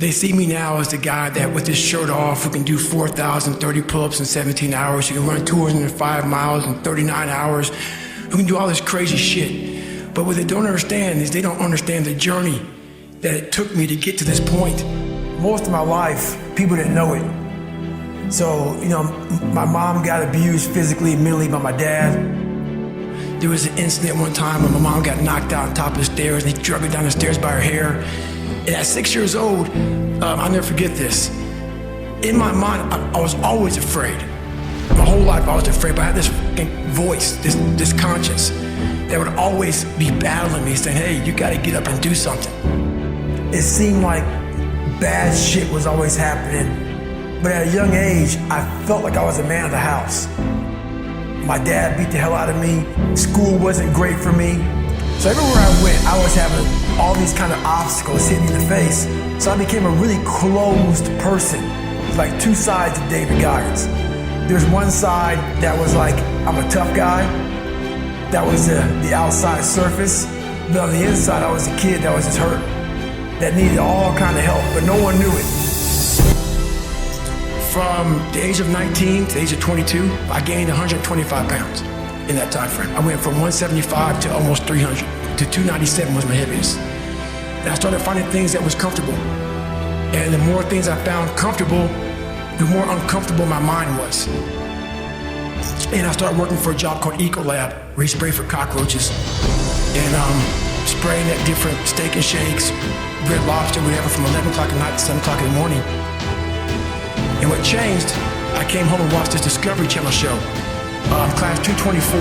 They see me now as the guy that with his shirt off, who can do 4,030 pull-ups in 17 hours, who can run 205 miles in 39 hours, who can do all this crazy shit. But what they don't understand is they don't understand the journey that it took me to get to this point. Most of my life, people didn't know it. So, my mom got abused physically and mentally by my dad. There was an incident one time when my mom got knocked out on top of the stairs and he dragged her down the stairs by her hair. And at 6 years old, I'll never forget this. In my mind, I was always afraid. My whole life I was afraid, but I had this voice, this conscience that would always be battling me, saying, hey, you gotta get up and do something. It seemed like bad shit was always happening, but at a young age, I felt like I was a man of the house. My dad beat the hell out of me. School wasn't great for me. So everywhere I went, I was having all these kind of obstacles hitting me in the face. So I became a really closed person. It's like two sides of David Goggins. There's one side that was like, I'm a tough guy. That was the outside surface. But on the inside, I was a kid that was just hurt, that needed all kind of help, but no one knew it. From the age of 19 to the age of 22, I gained 125 pounds in that time frame. I went from 175 to almost 300, to 297 was my heaviest. And I started finding things that was comfortable. And the more things I found comfortable, the more uncomfortable my mind was. And I started working for a job called Ecolab, where you spray for cockroaches. And spraying at different steak and shakes, Red Lobster, whatever, from 11 o'clock at night to 7 o'clock in the morning. And what changed, I came home and watched this Discovery Channel show, Class 224.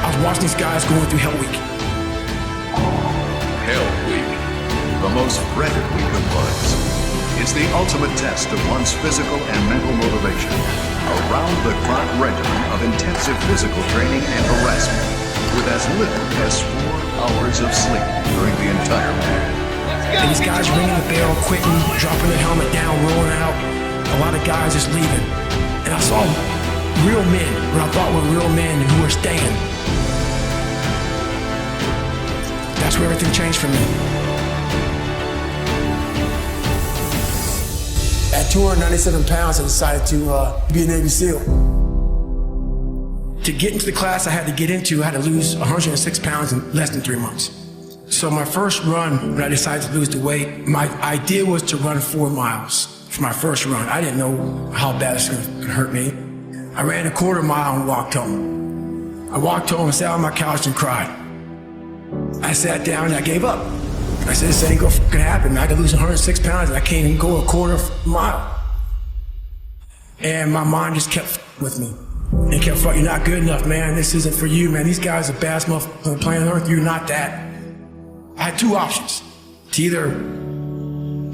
I was watching these guys going through Hell Week. Hell Week, the most dreaded week of months. It's the ultimate test of one's physical and mental motivation. A round-the-clock regimen of intensive physical training and harassment, with as little as 4 hours of sleep during the entire period. And these guys ringing the bell, quitting, dropping their helmet down, rolling out. A lot of guys just leaving. And I saw real men, what I thought were real men who were staying. That's where everything changed for me. At 297 pounds, I decided to be a Navy SEAL. To get into the class I had to get into, I had to lose 106 pounds in less than 3 months. So my first run, when I decided to lose the weight, my idea was to run 4 miles for my first run. I didn't know how bad it's gonna hurt me. I ran a quarter mile and walked home. I walked home and sat on my couch and cried. I sat down and I gave up. I said, this ain't gonna happen. I could lose 106 pounds and I can't even go a quarter mile. And my mind just kept with me. And kept thought, you're not good enough, man. This isn't for you, man. These guys are the baddest motherfuckers on planet Earth. You're not that. I had 2 options. To either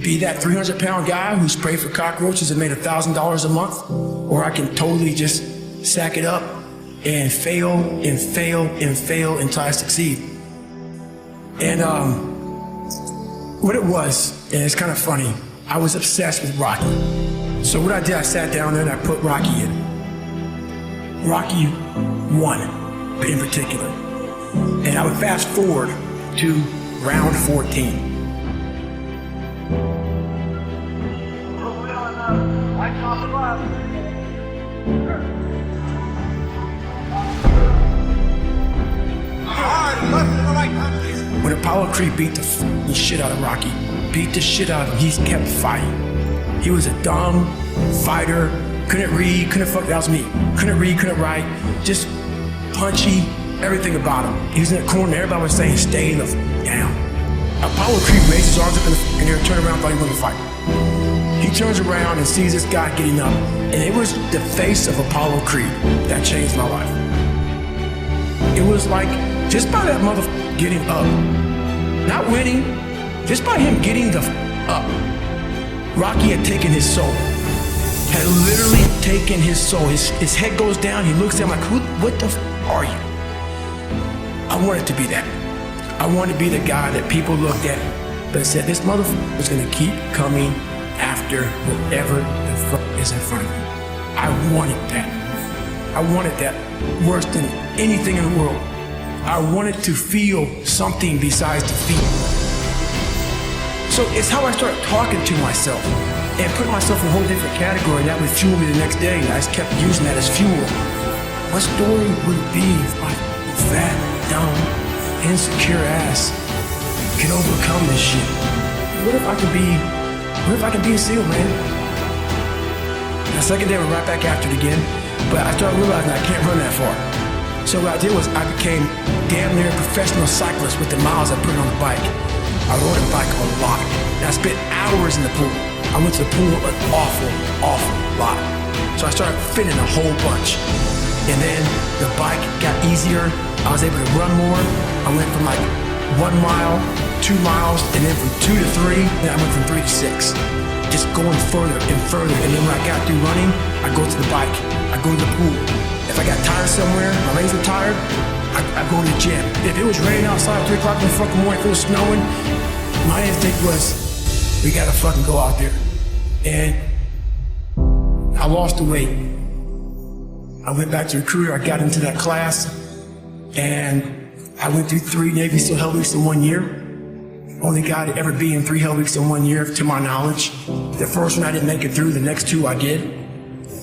be that 300-pound guy who sprayed for cockroaches and made $1,000 a month, or I can totally just sack it up and fail and fail and fail until I succeed. And what it was, and it's kind of funny, I was obsessed with Rocky. So what I did, I sat down there and I put Rocky in. Rocky 1 in particular. And I would fast forward to round 14. When Apollo Creed beat the shit out of Rocky, beat the shit out of him, he kept fighting. He was a dumb fighter, couldn't read, couldn't fuck, that was me. Couldn't read, couldn't write, just punchy, everything about him. He was in the corner, everybody was saying, stay the down. Apollo Creed raised his arms up in the air, turned around, thought he wanted to fight. He turns around and sees this guy getting up, and it was the face of Apollo Creed that changed my life. It was like, just by that motherfucker getting up, not winning, just by him getting the up, Rocky had taken his soul. Had literally taken his soul. His head goes down, he looks at him like, what the are you? I wanted to be that. I wanted to be the guy that people looked at but said, this motherfucker is gonna keep coming after whatever the fuck is in front of me. I wanted that. I wanted that worse than anything in the world. I wanted to feel something besides defeat. So it's how I started talking to myself and putting myself in a whole different category that would fuel me the next day. And I just kept using that as fuel. What story would it be if my fat, dumb, insecure ass could overcome this shit? What if I could be a SEAL, man? The second day, I went right back after it again, but I started realizing I can't run that far. So what I did was I became damn near a professional cyclist with the miles I put on the bike. I rode a bike a lot. And I spent hours in the pool. I went to the pool an awful lot. So I started fitting a whole bunch. And then the bike got easier. I was able to run more. I went from like 1 mile, 2 miles, and then from 2 to 3, then I went from 3 to 6. Just going further and further. And then when I got through running, I go to the bike. I go to the pool. If I got tired somewhere, my legs were tired, I go to the gym. If it was raining outside at 3 o'clock in the fucking morning, if it was snowing, my instinct was, we gotta fucking go out there. And I lost the weight. I went back to recruiter, I got into that class, and I went through 3 Navy SEAL Hell Weeks in 1 year. Only guy to ever be in 3 Hell Weeks in 1 year, to my knowledge. The first one I didn't make it through, the next 2 I did.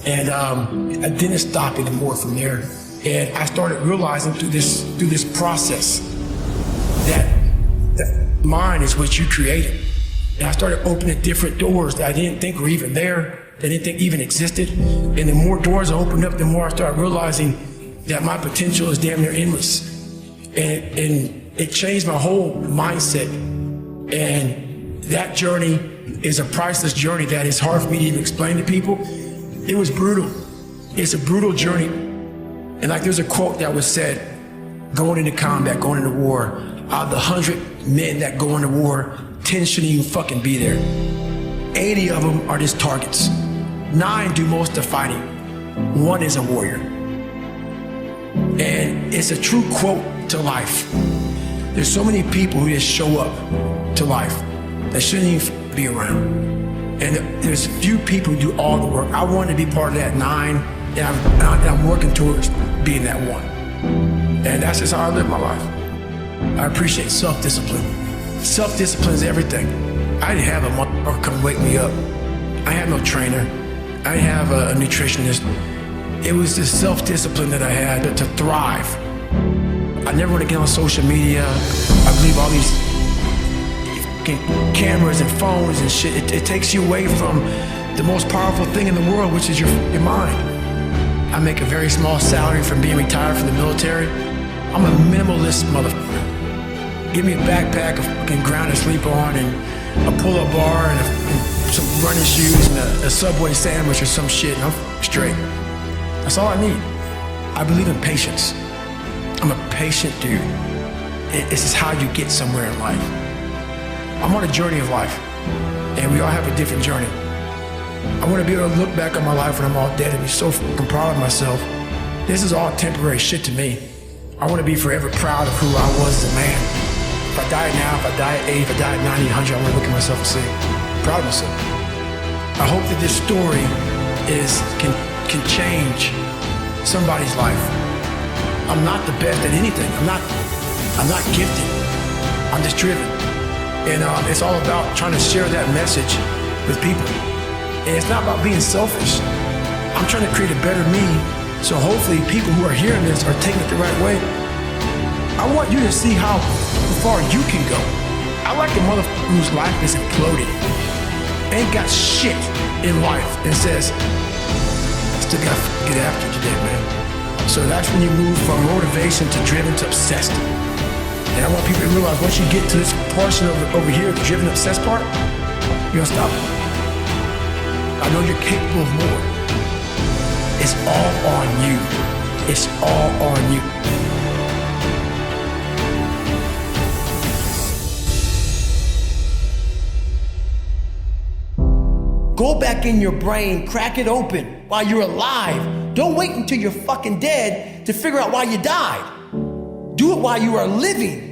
And I didn't stop anymore from there. And I started realizing through this process that the mind is what you created. And I started opening different doors that I didn't think were even there, that I didn't think even existed. And the more doors I opened up, the more I started realizing that my potential is damn near endless. And it changed my whole mindset. And that journey is a priceless journey that is hard for me to even explain to people. It was brutal. It's a brutal journey. And like there's a quote that was said, going into combat, going into war, out of the 100 men that go into war, 10 shouldn't even fucking be there. 80 of them are just targets. 9 do most of the fighting. 1 is a warrior. And it's a true quote to life. There's so many people who just show up to life that shouldn't even be around. And there's few people who do all the work. I want to be part of that 9, and I'm working towards being that 1. And that's just how I live my life. I appreciate self-discipline. Self-discipline is everything. I didn't have a motherfucker come wake me up. I had no trainer. I didn't have a nutritionist. It was the self-discipline that I had to thrive. I never want to get on social media. I believe all these cameras and phones and shit, it takes you away from the most powerful thing in the world, which is your mind. I make a very small salary from being retired from the military. I'm a minimalist motherfucker. Give me a backpack, a fucking ground to sleep on, and a pull-up bar, and some running shoes, and a Subway sandwich or some shit, and I'm straight. That's all I need. I believe in patience. I'm a patient dude. This is how you get somewhere in life. I'm on a journey of life, and we all have a different journey. I want to be able to look back on my life when I'm all dead and be so fucking proud of myself. This is all temporary shit to me. I want to be forever proud of who I was as a man. If I die now, if I die at 8, if I die at 90, 100, I want to look at myself and say, proud of myself. I hope that this story can change somebody's life. I'm not the best at anything. I'm not gifted. I'm just driven. And it's all about trying to share that message with people. And it's not about being selfish. I'm trying to create a better me, so hopefully people who are hearing this are taking it the right way. I want you to see how far you can go. I like a motherfucker whose life is imploded, ain't got shit in life, and says, still gotta get after today, man. So that's when you move from motivation to driven to obsessed. And I want people to realize once you get to this portion over here, the driven obsessed part, you're gonna stop. I know you're capable of more. It's all on you. It's all on you. Go back in your brain, crack it open while you're alive. Don't wait until you're fucking dead to figure out why you died. Do it while you are living.